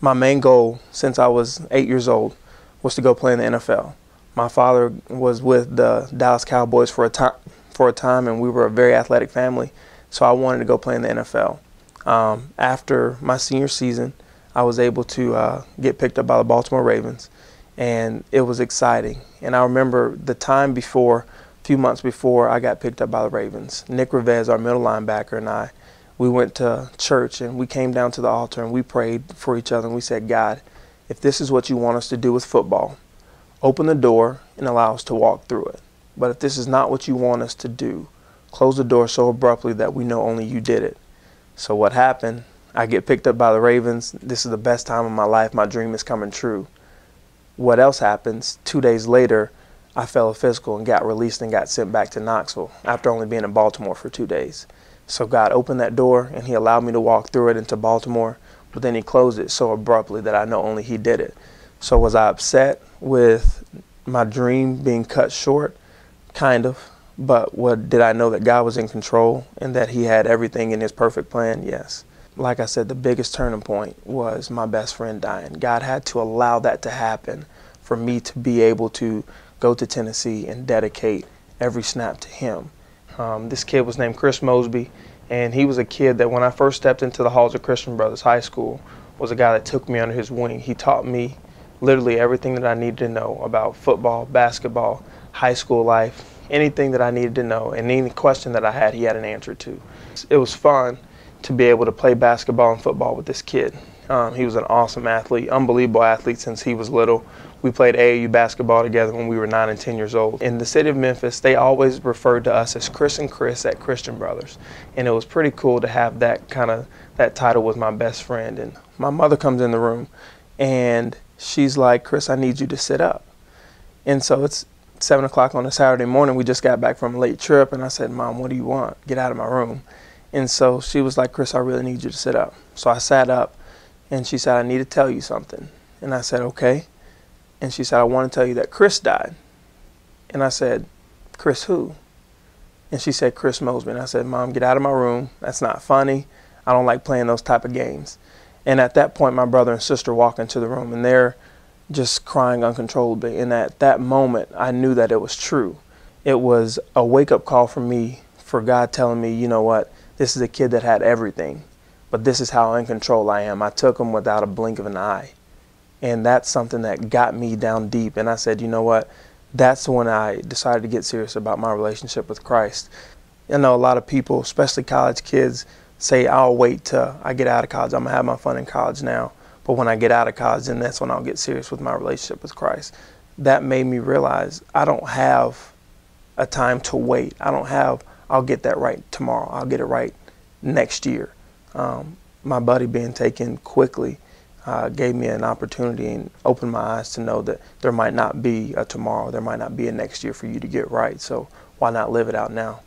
My main goal since I was 8 years old was to go play in the NFL. My father was with the Dallas Cowboys for a time, and we were a very athletic family, so I wanted to go play in the NFL. After my senior season, I was able to get picked up by the Baltimore Ravens, and it was exciting. And I remember the time before, a few months before I got picked up by the Ravens, Nick Rivez, our middle linebacker, and we went to church, and we came down to the altar and we prayed for each other, and we said, God, if this is what you want us to do with football, open the door and allow us to walk through it. But if this is not what you want us to do, close the door so abruptly that we know only you did it. So what happened? I get picked up by the Ravens. This is the best time of my life. My dream is coming true. What else happens? 2 days later, I fell a physical and got released and got sent back to Knoxville after only being in Baltimore for 2 days. So God opened that door and he allowed me to walk through it into Baltimore, but then he closed it so abruptly that I know only he did it. So was I upset with my dream being cut short? Kind of. But did I know that God was in control and that he had everything in his perfect plan? Yes. Like I said, the biggest turning point was my best friend dying. God had to allow that to happen for me to be able to go to Tennessee and dedicate every snap to him. This kid was named Chris Mosby, and he was a kid that when I first stepped into the halls of Christian Brothers High School was a guy that took me under his wing. He taught me literally everything that I needed to know about football, basketball, high school life, anything that I needed to know, and any question that I had, he had an answer to. It was fun to be able to play basketball and football with this kid. He was an awesome athlete, unbelievable athlete since he was little. We played AAU basketball together when we were 9 and 10 years old. In the city of Memphis, they always referred to us as Chris and Chris at Christian Brothers. And it was pretty cool to have that title with my best friend. And my mother comes in the room and she's like, Chris, I need you to sit up. And so it's 7 o'clock on a Saturday morning. We just got back from a late trip. And I said, Mom, what do you want? Get out of my room. And so she was like, Chris, I really need you to sit up. So I sat up and she said, I need to tell you something. And I said, okay. And she said, I want to tell you that Chris died. And I said, Chris who? And she said, Chris Mosby. And I said, Mom, get out of my room. That's not funny. I don't like playing those type of games. And at that point, my brother and sister walk into the room, and they're just crying uncontrollably. And at that moment, I knew that it was true. It was a wake-up call for me, for God telling me, you know what, this is a kid that had everything, but this is how in control I am. I took him without a blink of an eye. And that's something that got me down deep. And I said, you know what, that's when I decided to get serious about my relationship with Christ. I know a lot of people, especially college kids, say, I'll wait till I get out of college. I'm going to have my fun in college now. But when I get out of college, then that's when I'll get serious with my relationship with Christ. That made me realize I don't have a time to wait. I'll get that right tomorrow. I'll get it right next year. My buddy being taken quickly gave me an opportunity and opened my eyes to know that there might not be a tomorrow, there might not be a next year for you to get right. So why not live it out now?